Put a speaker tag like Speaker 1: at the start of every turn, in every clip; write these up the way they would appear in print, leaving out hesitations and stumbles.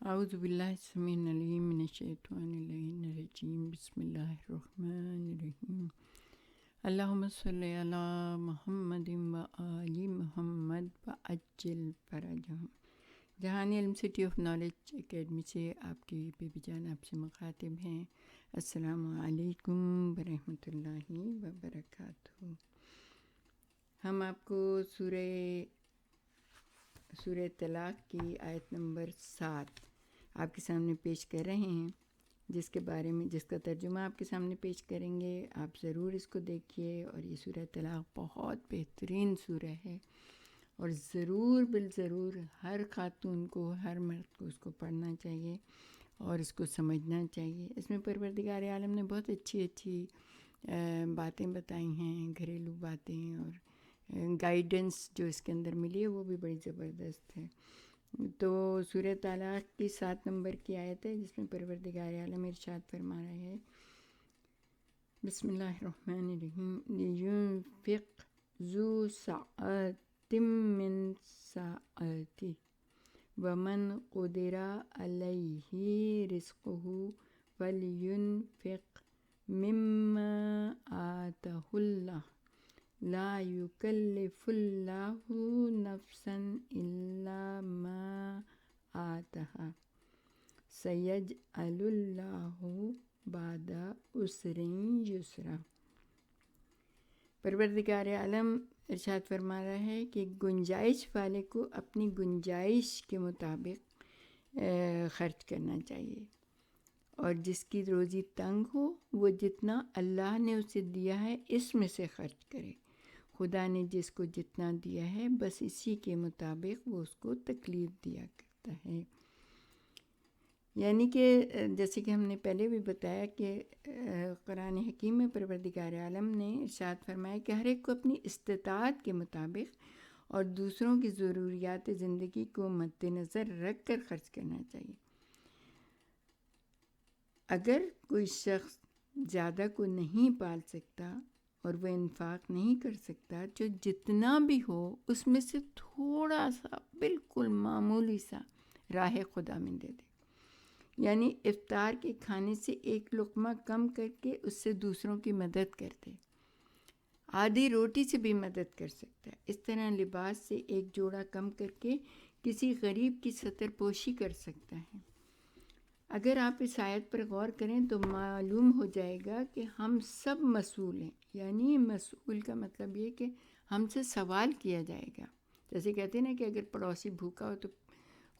Speaker 1: اعوذ باللہ السمیع العلیم من الشیطان الرجیم بسم اللہ الرحمن الرحیم اللہم صلی علی محمد و آل محمد وعجل فرجہم۔ جہانی علم سٹی آف نالج اکیڈمی سے آپ کی بیبی جان آپ سے مخاطب ہیں۔ السلام علیکم ورحمۃ اللہ وبرکاتہ۔ ہم آپ کو سورہ طلاق کی آیت نمبر 7 آپ کے سامنے پیش کر رہے ہیں، جس کا ترجمہ آپ کے سامنے پیش کریں گے۔ آپ ضرور اس کو دیکھیے، اور یہ سورہ طلاق بہت بہترین سورہ ہے، اور بالضرور ہر خاتون کو، ہر مرد کو اس کو پڑھنا چاہیے اور اس کو سمجھنا چاہیے۔ اس میں پروردگار عالم نے بہت اچھی باتیں بتائی ہیں، گھریلو باتیں، اور گائیڈنس جو اس کے اندر ملی ہے وہ بھی بڑی زبردست ہے۔ تو سورہ طلاق کی 7 نمبر کی آیت ہے، جس میں پروردگار عالم ارشاد فرما رہے ہیں، بسم اللہ الرحمن الرحیم، لِيُنْفِقْ ذُو سَعَةٍ مِّن سَعَتِهِ وَمَنْ قُدِرَ عَلَيْهِ رِزْقُهُ فَلْيُنْفِقْ مِمَّا آتَاهُ اللَّهُ لا يكلف الله نفسا إلا ما آتاها سيجعل الله بعد عسر يسرا۔ پروردگار عالم ارشاد فرما رہا ہے کہ گنجائش والے کو اپنی گنجائش کے مطابق خرچ کرنا چاہیے، اور جس کی روزی تنگ ہو وہ جتنا اللہ نے اسے دیا ہے اس میں سے خرچ کرے۔ خدا نے جس کو جتنا دیا ہے بس اسی کے مطابق وہ اس کو تکلیف دیا کرتا ہے۔ یعنی کہ جیسے کہ ہم نے پہلے بھی بتایا کہ قرآن حکیم میں پروردگار عالم نے ارشاد فرمایا کہ ہر ایک کو اپنی استطاعت کے مطابق اور دوسروں کی ضروریات زندگی کو مد نظر رکھ کر خرچ کرنا چاہیے۔ اگر کوئی شخص زیادہ کو نہیں پال سکتا اور وہ انفاق نہیں کر سکتا، جو جتنا بھی ہو اس میں سے تھوڑا سا، بالکل معمولی سا راہ خدا میں دے دے، یعنی افطار کے کھانے سے ایک لقمہ کم کر کے اس سے دوسروں کی مدد کر دے، آدھی روٹی سے بھی مدد کر سکتا ہے۔ اس طرح لباس سے ایک جوڑا کم کر کے کسی غریب کی ستر پوشی کر سکتا ہے۔ اگر آپ اس آیت پر غور کریں تو معلوم ہو جائے گا کہ ہم سب مسئول ہیں، یعنی مسئول کا مطلب یہ کہ ہم سے سوال کیا جائے گا۔ جیسے کہتے ہیں نا کہ اگر پڑوسی بھوکا ہو تو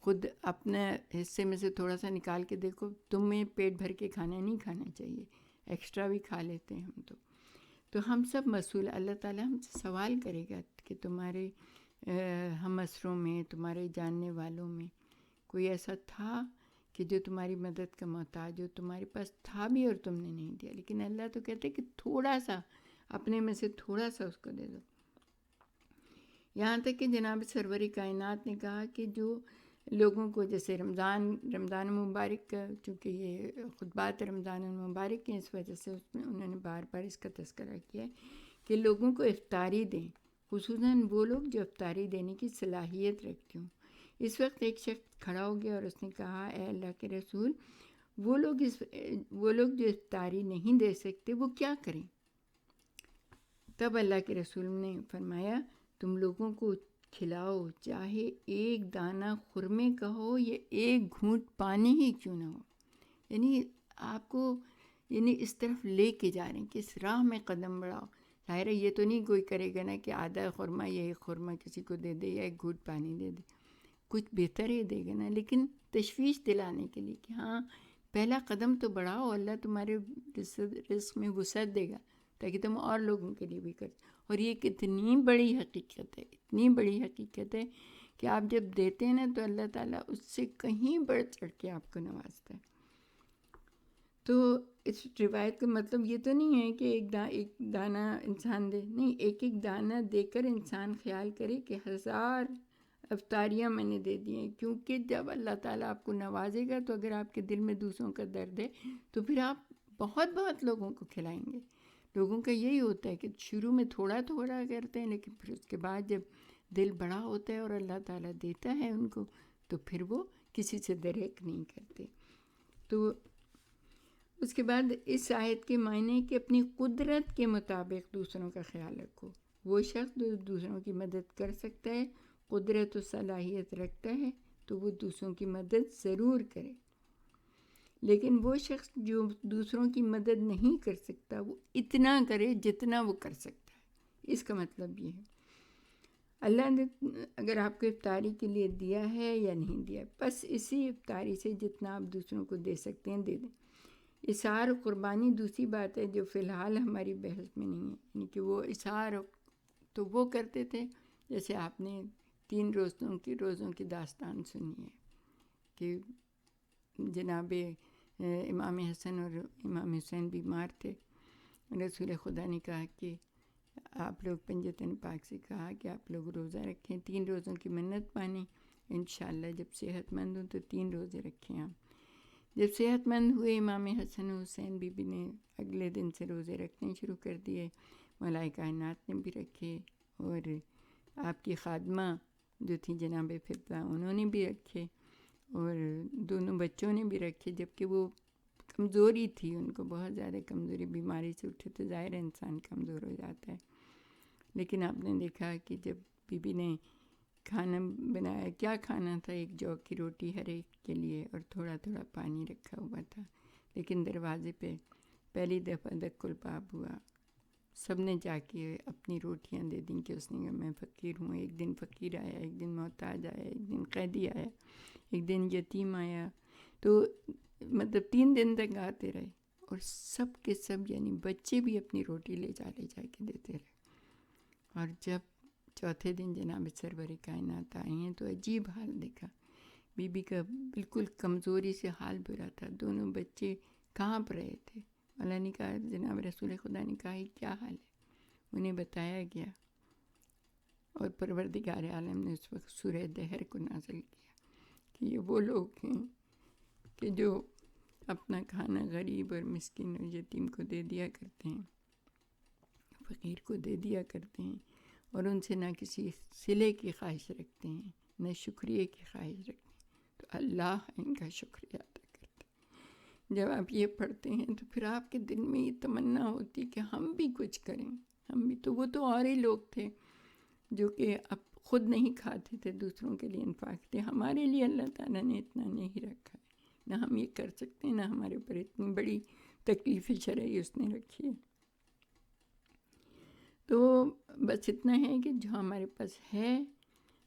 Speaker 1: خود اپنے حصے میں سے تھوڑا سا نکال کے دیکھو، تمہیں پیٹ بھر کے کھانا نہیں کھانا چاہیے، ایکسٹرا بھی کھا لیتے ہیں ہم تو ہم سب مسئول۔ اللہ تعالیٰ ہم سے سوال کرے گا کہ تمہارے ہم اسروں میں، تمہارے جاننے والوں میں کوئی ایسا تھا کہ جو تمہاری مدد کا محتاج ہو، تمہارے پاس تھا بھی اور تم نے نہیں دیا؟ لیکن اللہ تو کہتے کہ تھوڑا سا اپنے میں سے تھوڑا سا اس کو دے دو۔ یہاں تک کہ جناب سرور کائنات نے کہا کہ جو لوگوں کو، جیسے رمضان مبارک کا، چونکہ یہ خطبات رمضان المبارک کے اس وجہ سے اس میں انہوں نے بار بار اس کا تذکرہ کیا ہے کہ لوگوں کو افطاری دیں، خصوصاً وہ لوگ جو افطاری دینے کی صلاحیت رکھتے ہوں۔ اس وقت ایک شخص کھڑا ہو گیا اور اس نے کہا، اے اللہ کے رسول، وہ لوگ جو افطاری نہیں دے سکتے وہ کیا کریں؟ تب اللہ کے رسول نے فرمایا، تم لوگوں کو کھلاؤ، چاہے ایک دانہ خرمے کا ہو یا ایک گھونٹ پانی ہی کیوں نہ ہو۔ یعنی آپ کو اس طرف لے کے جا رہے ہیں کہ اس راہ میں قدم بڑھاؤ۔ ظاہر ہے یہ تو نہیں کوئی کرے گا نا کہ آدھا خرمہ یا ایک خرمہ کسی کو دے دے یا ایک گھونٹ پانی دے دے، کچھ بہتر ہی دے گا نا، لیکن تشویش دلانے کے لیے کہ ہاں پہلا قدم تو بڑھاؤ، اللہ تمہارے رزق میں وسعت دے گا تاکہ تم اور لوگوں کے لیے بھی کر۔ اور یہ کتنی بڑی حقیقت ہے، اتنی بڑی حقیقت ہے کہ آپ جب دیتے ہیں نا تو اللہ تعالیٰ اس سے کہیں بڑھ چڑھ کے آپ کو نوازتا ہے۔ تو اس روایت کا مطلب یہ تو نہیں ہے کہ ایک دانہ انسان دے، نہیں، ایک دانہ دے کر انسان خیال کرے کہ 1000 افطاریاں میں نے دے دی ہیں، کیونکہ جب اللہ تعالیٰ آپ کو نوازے گا تو اگر آپ کے دل میں دوسروں کا درد ہے تو پھر آپ بہت لوگوں کو کھلائیں گے۔ لوگوں کا یہی ہوتا ہے کہ شروع میں تھوڑا تھوڑا کرتے ہیں، لیکن پھر اس کے بعد جب دل بڑا ہوتا ہے اور اللہ تعالیٰ دیتا ہے ان کو، تو پھر وہ کسی سے دریغ نہیں کرتے. تو اس کے بعد اس آیت کے معنی کہ اپنی قدرت کے مطابق دوسروں کا خیال رکھو. وہ شخص جو دوسروں کی مدد کر سکتا ہے، قدرت و صلاحیت رکھتا ہے، تو وہ دوسروں کی مدد ضرور کرے. لیکن وہ شخص جو دوسروں کی مدد نہیں کر سکتا، وہ اتنا کرے جتنا وہ کر سکتا ہے. اس کا مطلب یہ ہے اللہ نے اگر آپ کو افطاری کے لیے دیا ہے یا نہیں دیا، بس اسی افطاری سے جتنا آپ دوسروں کو دے سکتے ہیں دے دیں. اظہار و قربانی دوسری بات ہے جو فی الحال ہماری بحث میں نہیں ہے. یعنی کہ وہ اظہار تو وہ کرتے تھے، جیسے آپ نے 3 روزوں کی داستان سنی ہے کہ جناب امام حسن اور امام حسین بیمار تھے. رسول خدا نے کہا کہ آپ لوگ پنجتن پاک سے کہا کہ آپ لوگ روزہ رکھیں، 3 روزوں کی منت مانیں، انشاءاللہ جب صحت مند ہوں تو 3 روزے رکھیں. آپ جب صحت مند ہوئے امام حسن و حسین بی بی نے اگلے دن سے روزے رکھنے شروع کر دیے. ملائکہ کائنات نے بھی رکھے اور آپ کی خادمہ جو تھی جناب فضہ انہوں نے بھی رکھے اور دونوں بچوں نے بھی رکھے. جبکہ وہ کمزوری تھی، ان کو بہت زیادہ کمزوری، بیماری سے اٹھے تو ظاہر ہے انسان کمزور ہو جاتا ہے. لیکن آپ نے دیکھا کہ جب بی بی نے کھانا بنایا، کیا کھانا تھا؟ 1 جو کی روٹی ہر ایک کے لیے اور تھوڑا تھوڑا پانی رکھا ہوا تھا. لیکن دروازے پہ پہلی دفعہ دق الباب ہوا، سب نے جا کے اپنی روٹیاں دے دیں کہ اس نے کہا میں فقیر ہوں. ایک دن فقیر آیا، ایک دن محتاج آیا، ایک دن قیدی آیا، ایک دن یتیم آیا. تو مطلب 3 دن تک آتے رہے اور سب کے سب یعنی بچے بھی اپنی روٹی لے جا کے دیتے رہے. اور جب چوتھے دن جناب سرور کائنات آئے ہیں تو عجیب حال دیکھا. بی بی کا بالکل کمزوری سے حال برا تھا، دونوں بچے کانپ رہے تھے. اللہ نے کہا، جناب رسول خدا نے کہا یہ کیا حال ہے؟ انہیں بتایا گیا اور پروردگار عالم نے اس وقت سورہ دہر کو نازل کیا کہ یہ وہ لوگ ہیں کہ جو اپنا کھانا غریب اور مسکین اور یتیم کو دے دیا کرتے ہیں، فقیر کو دے دیا کرتے ہیں اور ان سے نہ کسی صلے کی خواہش رکھتے ہیں، نہ شکریہ کی خواہش رکھتے ہیں. تو اللہ ان کا شکریہ ادا کرتا ہے. جب آپ یہ پڑھتے ہیں تو پھر آپ کے دل میں یہ تمنا ہوتی کہ ہم بھی کچھ کریں. ہم بھی تو وہ تو اور ہی لوگ تھے جو کہ اب خود نہیں کھاتے تھے، دوسروں کے لیے انفاق تھے. ہمارے لیے اللہ تعالیٰ نے اتنا نہیں رکھا ہے، نہ ہم یہ کر سکتے، نہ ہمارے اوپر اتنی بڑی تکلیف شرعی اس نے رکھی ہے. تو بس اتنا ہے کہ جو ہمارے پاس ہے،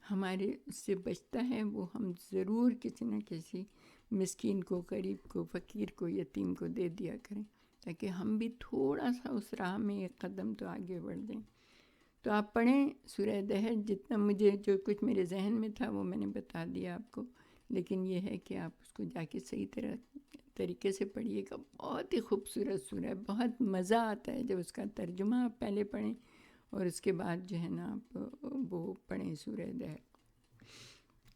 Speaker 1: ہمارے اس سے بچتا ہے، وہ ہم ضرور کسی نہ کسی مسکین کو، غریب کو، فقیر کو، یتیم کو دے دیا کریں تاکہ ہم بھی تھوڑا سا اس راہ میں ایک قدم تو آگے بڑھ دیں. تو آپ پڑھیں سورہ دہر. جتنا مجھے جو کچھ میرے ذہن میں تھا وہ میں نے بتا دیا آپ کو، لیکن یہ ہے کہ آپ اس کو جا کے صحیح طریقے سے پڑھیے گا. بہت ہی خوبصورت سورہ ہے، بہت مزہ آتا ہے جب اس کا ترجمہ آپ پہلے پڑھیں اور اس کے بعد جو ہے نا آپ وہ پڑھیں سورہ دہر.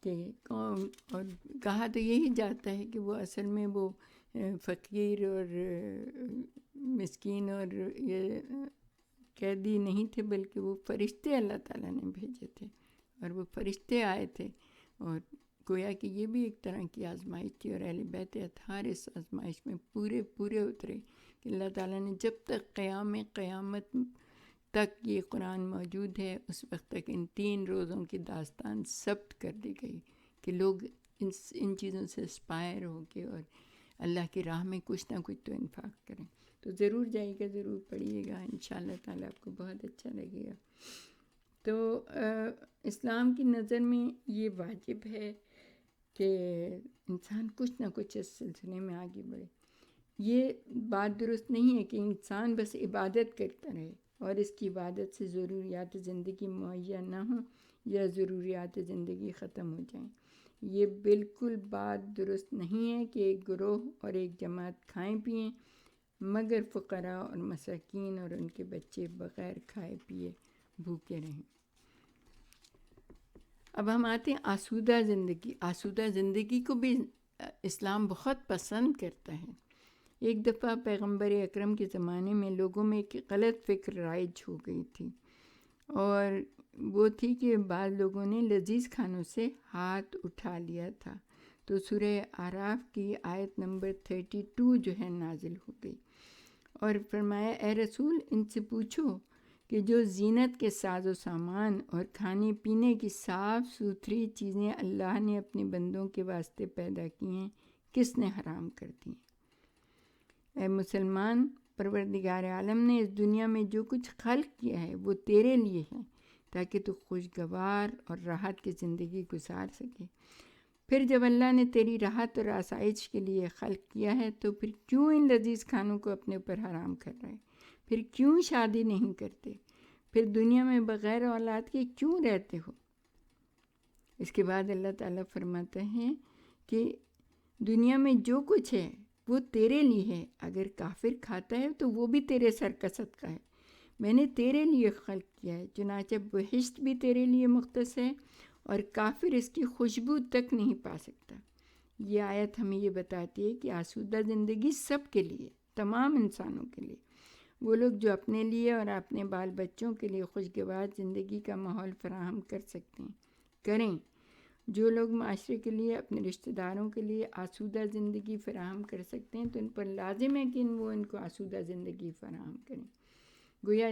Speaker 1: کہ اور کہا تو یہی جاتا ہے کہ وہ اصل میں وہ فقیر اور مسکین اور یہ قیدی نہیں تھے، بلکہ وہ فرشتے اللہ تعالیٰ نے بھیجے تھے. اور وہ فرشتے آئے تھے اور گویا کہ یہ بھی ایک طرح کی آزمائش تھی. اور اہل بیت اطہار اس آزمائش میں پورے اترے کہ اللہ تعالیٰ نے جب تک قیامت تک یہ قرآن موجود ہے اس وقت تک ان 3 روزوں کی داستان ثبت کر دی گئی کہ لوگ ان چیزوں سے اسپائر ہو کے اور اللہ کی راہ میں کچھ نہ کچھ تو انفاق کریں. تو ضرور جائیے گا، ضرور پڑھیے گا، انشاءاللہ تعالیٰ آپ کو بہت اچھا لگے گا. تو اسلام کی نظر میں یہ واجب ہے کہ انسان کچھ نہ کچھ اس سلسلے میں آگے بڑھے. یہ بات درست نہیں ہے کہ انسان بس عبادت کرتا رہے اور اس کی عبادت سے ضروریات زندگی مہیا نہ ہوں یا ضروریات زندگی ختم ہو جائیں. یہ بالکل بات درست نہیں ہے کہ ایک گروہ اور ایک جماعت کھائیں پئیں مگر فقراء اور مساکین اور ان کے بچے بغیر کھائے پیے بھوکے رہیں. اب ہم آتے ہیں آسودہ زندگی. آسودہ زندگی کو بھی اسلام بہت پسند کرتا ہے. ایک دفعہ پیغمبر اکرم کے زمانے میں لوگوں میں ایک غلط فکر رائج ہو گئی تھی اور وہ تھی کہ بعض لوگوں نے لذیذ کھانوں سے ہاتھ اٹھا لیا تھا. تو سورہ اعراف کی آیت نمبر 32 جو ہے نازل ہو گئی، اور فرمایا اے رسول ان سے پوچھو کہ جو زینت کے ساز و سامان اور کھانے پینے کی صاف ستھری چیزیں اللہ نے اپنے بندوں کے واسطے پیدا کی ہیں کس نے حرام کر دی ہیں؟ اے مسلمان، پروردگار عالم نے اس دنیا میں جو کچھ خلق کیا ہے وہ تیرے لیے ہے تاکہ تو خوشگوار اور راحت کی زندگی گزار سکے۔ پھر جب اللہ نے تیری راحت اور آسائش کے لیے خلق کیا ہے تو پھر کیوں ان لذیذ کھانوں کو اپنے اوپر حرام کر رہے؟ پھر کیوں شادی نہیں کرتے؟ پھر دنیا میں بغیر اولاد کے کیوں رہتے ہو؟ اس کے بعد اللہ تعالیٰ فرماتے ہیں کہ دنیا میں جو کچھ ہے وہ تیرے لیے ہے، اگر کافر کھاتا ہے تو وہ بھی تیرے سر کا صدقہ ہے، میں نے تیرے لیے خلق کیا ہے، چنانچہ بہشت بھی تیرے لیے مختص ہے اور کافر اس کی خوشبو تک نہیں پا سکتا۔ یہ آیت ہمیں یہ بتاتی ہے کہ آسودہ زندگی سب کے لیے، تمام انسانوں کے لیے۔ وہ لوگ جو اپنے لیے اور اپنے بال بچوں کے لیے خوشگوار زندگی کا ماحول فراہم کر سکتے ہیں کریں، جو لوگ معاشرے کے لیے اپنے رشتہ داروں کے لیے آسودہ زندگی فراہم کر سکتے ہیں تو ان پر لازم ہے کہ وہ ان کو آسودہ زندگی فراہم کریں۔ گویا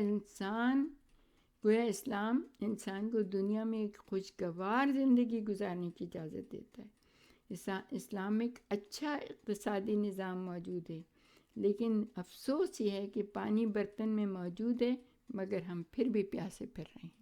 Speaker 1: اسلام انسان کو دنیا میں ایک خوشگوار زندگی گزارنے کی اجازت دیتا ہے۔ اسلام میں ایک اچھا اقتصادی نظام موجود ہے، لیکن افسوس یہ ہے کہ پانی برتن میں موجود ہے مگر ہم پھر بھی پیاسے پھر رہے ہیں۔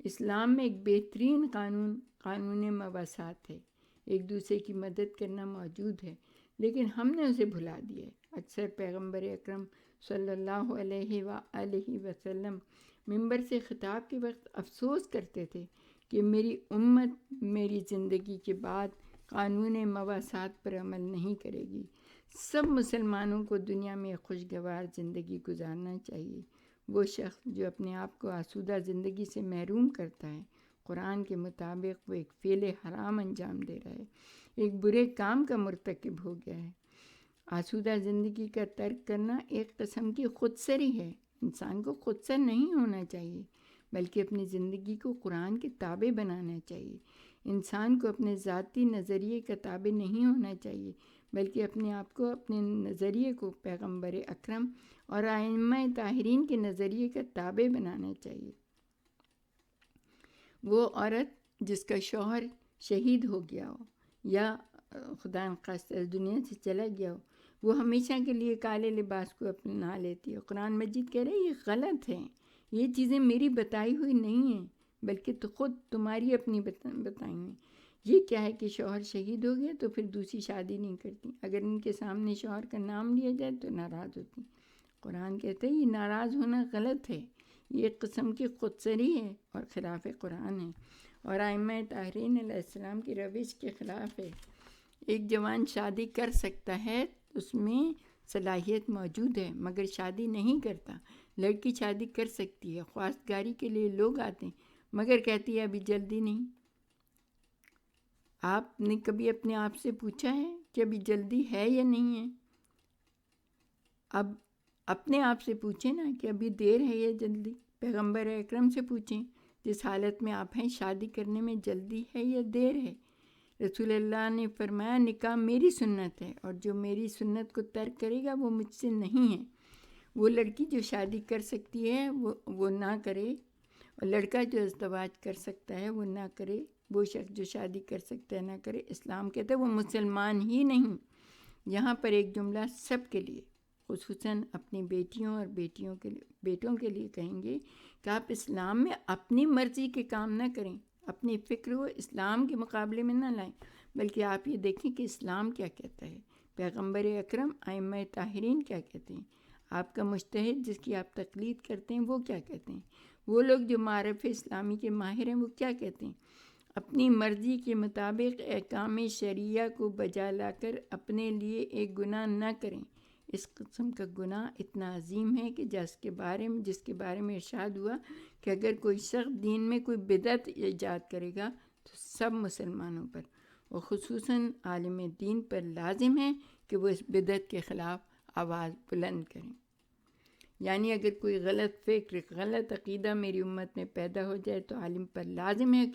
Speaker 1: اسلام میں ایک بہترین قانون مواسات ہے، ایک دوسرے کی مدد کرنا موجود ہے، لیکن ہم نے اسے بھلا دیا ہے۔ اکثر پیغمبر اکرم صلی اللہ علیہ وآلہ وسلم منبر سے خطاب کے وقت افسوس کرتے تھے کہ میری امت میری زندگی کے بعد قانون مواسات پر عمل نہیں کرے گی۔ سب مسلمانوں کو دنیا میں خوشگوار زندگی گزارنا چاہیے۔ وہ شخص جو اپنے آپ کو آسودہ زندگی سے محروم کرتا ہے، قرآن کے مطابق وہ ایک فعل حرام انجام دے رہا ہے، ایک برے کام کا مرتکب ہو گیا ہے۔ آسودہ زندگی کا ترک کرنا ایک قسم کی خودسری ہے۔ انسان کو خودسر نہیں ہونا چاہیے بلکہ اپنی زندگی کو قرآن کے تابع بنانا چاہیے۔ انسان کو اپنے ذاتی نظریے کا تابع نہیں ہونا چاہیے بلکہ اپنے آپ کو، اپنے نظریے کو پیغمبر اکرم اور ائمہ طاہرین کے نظریے کا تابع بنانا چاہیے۔ وہ عورت جس کا شوہر شہید ہو گیا ہو یا خدا نخواستہ اس دنیا سے چلا گیا ہو، وہ ہمیشہ کے لیے کالے لباس کو اپنا لیتی ہے۔ قرآن مجید کہہ رہے ہیں یہ غلط ہے، یہ چیزیں میری بتائی ہوئی نہیں ہیں بلکہ تو خود تمہاری اپنی بتائی ہوئی۔ یہ کیا ہے کہ شوہر شہید ہو گیا تو پھر دوسری شادی نہیں کرتی، اگر ان کے سامنے شوہر کا نام لیا جائے تو ناراض ہوتی۔ قرآن کہتے ہیں یہ ناراض ہونا غلط ہے، یہ ایک قسم کی خودسری ہے اور خلاف قرآن ہے اور ائمہ طاہرین علیہ السلام کی روش کے خلاف ہے۔ ایک جوان شادی کر سکتا ہے، اس میں صلاحیت موجود ہے مگر شادی نہیں کرتا۔ لڑکی شادی کر سکتی ہے، خواستگاری کے لیے لوگ آتے ہیں مگر کہتی ہے ابھی جلدی نہیں۔ آپ نے کبھی اپنے آپ سے پوچھا ہے کہ ابھی جلدی ہے یا نہیں ہے؟ اب اپنے آپ سے پوچھیں نا کہ ابھی دیر ہے یا جلدی۔ پیغمبر اکرم سے پوچھیں جس حالت میں آپ ہیں شادی کرنے میں جلدی ہے یا دیر ہے؟ رسول اللہ نے فرمایا نکاح میری سنت ہے اور جو میری سنت کو ترک کرے گا وہ مجھ سے نہیں ہے۔ وہ لڑکی جو شادی کر سکتی ہے وہ نہ کرے، اور لڑکا جو ازدواج کر سکتا ہے وہ نہ کرے، وہ شخص جو شادی کر سکتا ہے نہ کرے۔ اسلام کہتا ہے وہ مسلمان ہی نہیں۔ یہاں پر ایک جملہ سب کے لیے، خصوصاً اپنی بیٹیوں اور بیٹوں کے لیے کہیں گے کہ آپ اسلام میں اپنی مرضی کے کام نہ کریں، اپنی فکر کو اسلام کے مقابلے میں نہ لائیں، بلکہ آپ یہ دیکھیں کہ اسلام کیا کہتا ہے، پیغمبر اکرم ائمہ طاہرین کیا کہتے ہیں، آپ کا مجتہد جس کی آپ تقلید کرتے ہیں وہ کیا کہتے ہیں، وہ لوگ جو معرف اسلامی کے ماہر ہیں وہ کیا کہتے ہیں۔ اپنی مرضی کے مطابق احکام شریعہ کو بجا لا کر اپنے لیے ایک گناہ نہ کریں۔ اس قسم کا گناہ اتنا عظیم ہے کہ جس کے بارے میں ارشاد ہوا کہ اگر کوئی شخص دین میں کوئی بدعت ایجاد کرے گا تو سب مسلمانوں پر اور خصوصاً عالم دین پر لازم ہے کہ وہ اس بدعت کے خلاف آواز بلند کریں۔ یعنی اگر کوئی غلط فکر، غلط عقیدہ میری امت میں پیدا ہو جائے تو عالم پر لازم ہے کہ